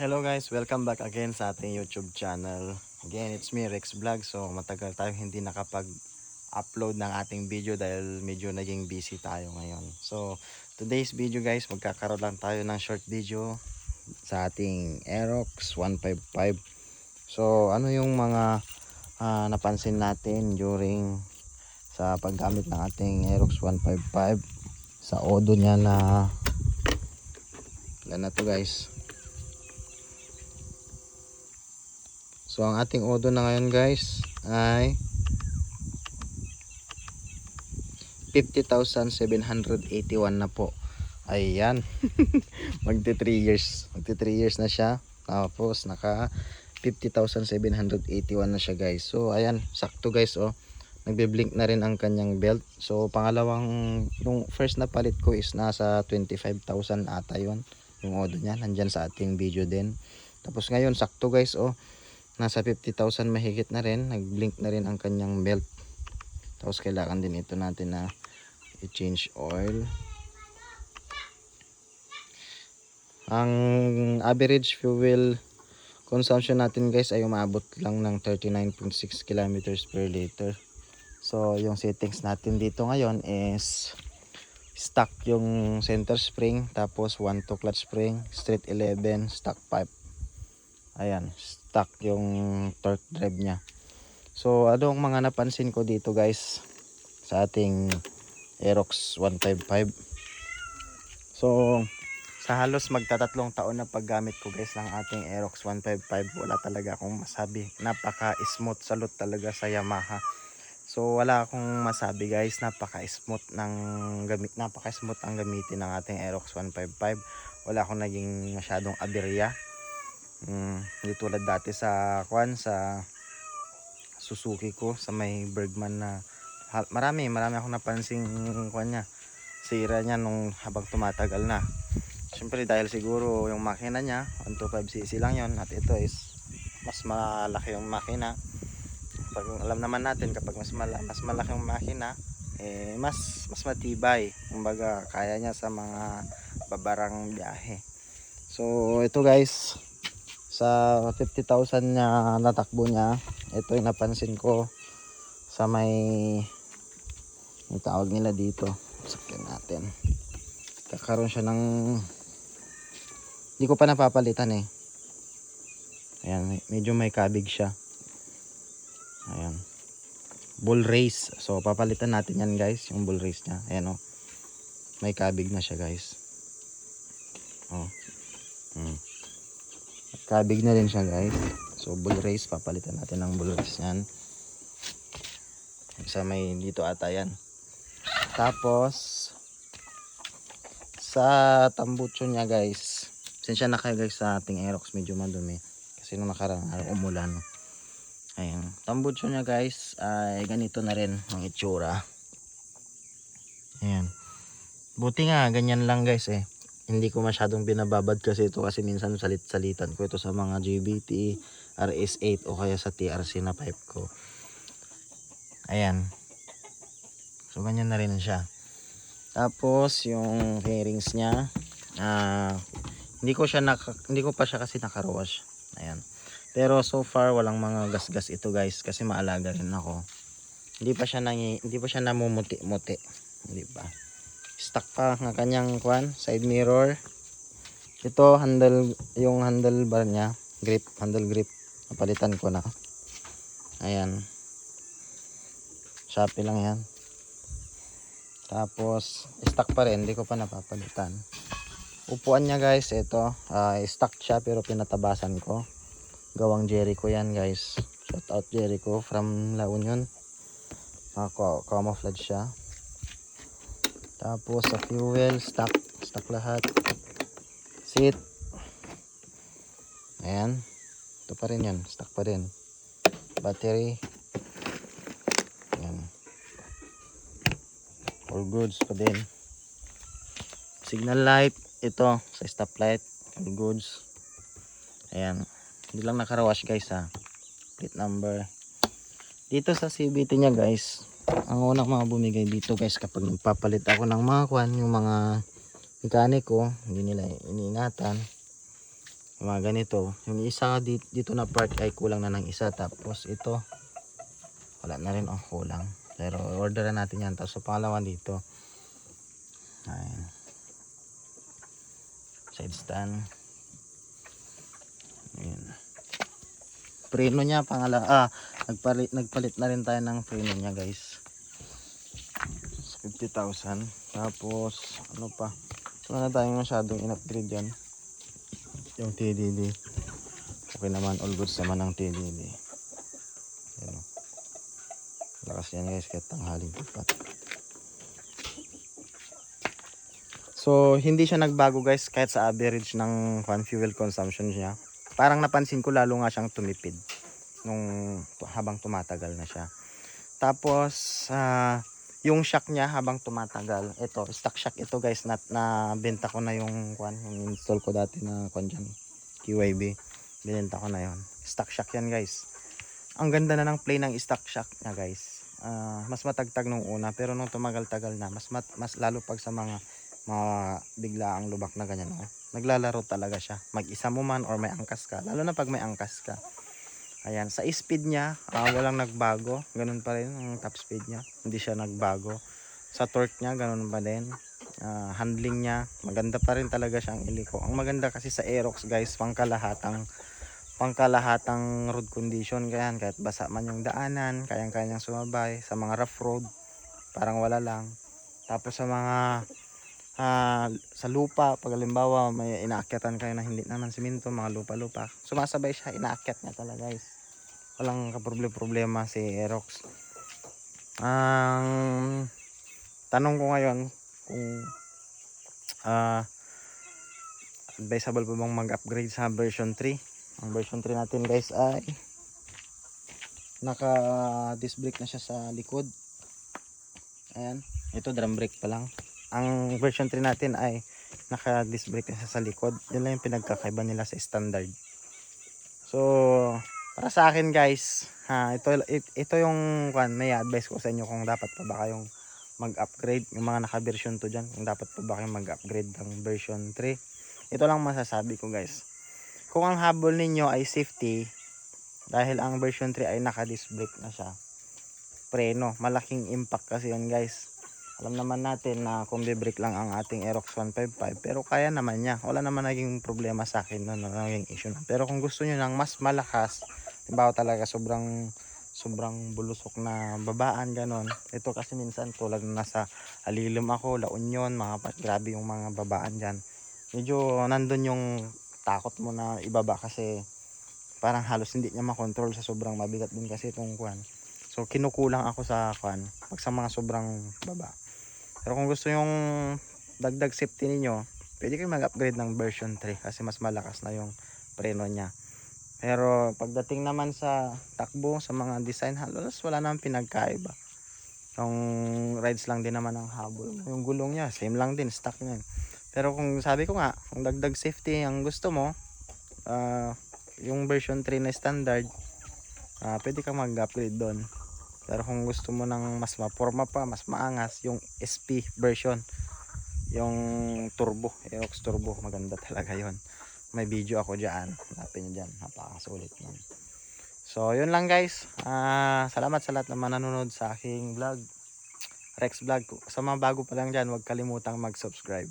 Hello guys, welcome back again sa ating YouTube channel. Again, it's me Rex Vlog. So matagal tayo hindi nakapag-upload ng ating video dahil medyo naging busy tayo ngayon. So today's video guys, magkakaroon lang tayo ng short video sa ating Aerox 155. So ano yung mga napansin natin during sa paggamit ng ating Aerox 155 sa odo niya na ilan na to guys. So ang ating odo na ngayon guys ay 50,781 na po. Ayan. Magti 3 years. Magti 3 years na siya. Tapos naka 50,781 na siya guys. So ayan, sakto guys oh. Nagbe-blink na rin ang kanyang belt. So pangalawang, yung first na palit ko is nasa 25,000 ata yun. Yung odo niya, nandyan sa ating video din. Tapos ngayon sakto guys oh. Nasa 50,000 mahigit na rin, nag-blink na rin ang kanyang belt. Tapos kailangan din ito natin na i-change oil. Ang average fuel consumption natin guys ay umabot lang ng 39.6 kilometers per liter. So yung settings natin dito ngayon is stock yung center spring, tapos 1 to clutch spring, straight 11, stock pipe. Ayan, stock yung torque drive niya. So ano ang mga napansin ko dito guys sa ating Aerox 155. So sa halos magtatatlong taon na paggamit ko guys ng ating Aerox 155, wala talaga akong masabi. Napaka smooth, salute talaga sa Yamaha. So wala akong masabi guys, napaka smooth ang gamitin ng ating Aerox 155. Wala akong naging masyadong aberya. Hindi tulad dati sa Suzuki ko sa may Bergman na marami akong napansing niya, sira niya nung habang tumatagal na. Siyempre dahil siguro yung makina niya 125cc lang yon, at ito is mas malaki yung makina. Pag alam naman natin kapag mas malaki yung makina mas matibay, kumbaga kaya niya sa mga babarang biyahe. So ito guys, sa 50,000 na natakbo niya, ito yung napansin ko sa may tawag nila dito. Sakyan natin, kakaroon siya ng, hindi ko pa napapalitan eh. Ayan, medyo may kabig siya. Ayan, bull race. So papalitan natin yan guys, yung bull race niya. Ayan oh, may kabig na siya guys. Oh. Kabig na rin siya guys. So bull race, papalitan natin ng bull race yan. Sa may dito ata yan. Tapos sa tambucho niya guys, pasensya na kayo guys sa ating Aerox, medyo madumi kasi nung nakarang umulan. Ayan, tambucho niya guys ay ganito na rin ang itsura. Ayan, buti nga ganyan lang guys eh. Hindi ko masyadong binababad kasi ito, kasi minsan salitan ko ito sa mga GBT, RS8 o kaya sa TRC na pipe ko. Ayan. So ganyan na rin siya. Tapos yung fairings niya, hindi ko pa siya kasi nakawash. Ayan. Pero so far walang mga gasgas ito guys kasi maalaga rin ako. Hindi pa siya namumuti-muti. Hindi pa. Stock pa ng kanyang side mirror. Ito yung handlebar niya, handle grip, napalitan ko na. Ayan, Shopee lang yan. Tapos stock pa rin, hindi ko pa napapalitan. Upuan niya guys, ito stock siya pero pinatabasan ko. Gawang Jericho yan guys. Shout out Jericho from La Union. Camouflage siya. Tapos sa fuel, stock lahat. Seat, ayan, ito pa rin yan, stock pa rin. Battery, ayan, all goods pa din. Signal light, ito sa stop light, all goods. Ayan, hindi lang nakarawash guys ha. Plate number. Dito sa CVT niya guys, ang unang mga bumigay dito guys kapag nagpapalit ako ng mga yung mga mekaniko, hindi nila iniingatan. Yung mga ganito. Yung isa dito na part ay kulang na ng isa. Tapos ito, wala na rin. Oh, kulang. Pero orderan natin yan. Tapos sa pangalawa dito. Ayan. Side stand. Ayan. Preno niya nagpalit na rin tayo ng preno niya guys. 50,000. Tapos ano pa? Wala na tayong masyadong in-upgrade yan. Yung TDD. Okay naman, all goods naman ng TDD. Ayan o. Lakas yan guys, kahit tanghaling tipat. So, hindi siya nagbago guys kahit sa average ng fuel consumption niya. Parang napansin ko lalo nga siyang tumipid habang tumatagal na siya. Tapos, yung shock niya habang tumatagal, ito, stock shock ito guys, na benta ko na yung install ko dati na dyan, QYB. Binenta ko na yon. Stock shock yan guys. Ang ganda na ng play ng stock shock niya guys. Mas matagtag nung una, pero nung tumagal-tagal na, mas lalo pag sa mga biglaang lubak na ganyan, naglalaro talaga siya. Mag-isa mo man or may angkas ka, lalo na pag may angkas ka. Ayan, sa speed niya, walang nagbago. Ganun pa rin ang top speed niya. Hindi siya nagbago. Sa torque niya, ganun pa din. Handling niya, maganda pa rin talaga siyang iliko. Ang maganda kasi sa Aerox guys, pangkalahatang road condition. Kaya kahit basa man yung daanan, kayang-kayang sumabay. Sa mga rough road, parang wala lang. Tapos sa mga sa lupa, pag halimbawa may inaakyatan kayo na hindi naman simento, mga lupa-lupa, sumasabay siya, inaakyat niya talaga guys. Walang kaproblema si Aerox. Ang tanong ko ngayon kung advisable pa bang mag-upgrade sa version 3. Ang version 3 natin guys ay naka disc brake na siya sa likod. Ayan, ito drum brake pa lang. Ang version 3 natin ay naka disc brake na siya sa likod. Yun lang yung pinagkakaiba nila sa standard. So para sa akin guys, ito yung may advice ko sa inyo kung dapat pa ba kayong mag-upgrade, yung mga naka-version 2 dyan, kung dapat pa ba kayong mag-upgrade ng version 3. Ito lang masasabi ko guys. Kung ang habol ninyo ay safety, dahil ang version 3 ay naka-disc brake na siya, preno, malaking impact kasi yan guys. Alam naman natin na kung be-brake lang ang ating Aerox 155, pero kaya naman niya. Wala naman naging problema sa akin, naging issue na. Pero kung gusto niyo ng mas malakas, diba talaga sobrang bulusok na babaan ganon. Ito kasi minsan tulad na nasa Alilim ako, La Union, grabe yung mga babaan diyan. Medyo nandun yung takot mo na ibaba kasi parang halos hindi niya makontrol sa sobrang mabigat din kasi itong So kinukulang ako sa pag sa mga sobrang baba. Pero kung gusto yung dagdag safety niyo, pwede kayong mag-upgrade ng version 3 kasi mas malakas na yung preno niya. Pero pagdating naman sa takbo, sa mga design, halos wala namang pinagkaiba. Yung rides lang din naman ang habol. Yung gulong niya, same lang din, stock niya. Pero kung sabi ko nga, kung dagdag safety ang gusto mo, yung version 3 na standard, pwede kang mag-upgrade doon. Pero kung gusto mo ng mas maporma pa, mas maangas, yung SP version, yung turbo, Aerox turbo, maganda talaga yon. May video ako dyan, hanapin nyo dyan, napakasulit nun. So yun lang guys, salamat sa lahat na nanonood sa aking vlog, Rex Vlog. Sa mga bago pa lang dyan, huwag kalimutang mag-subscribe.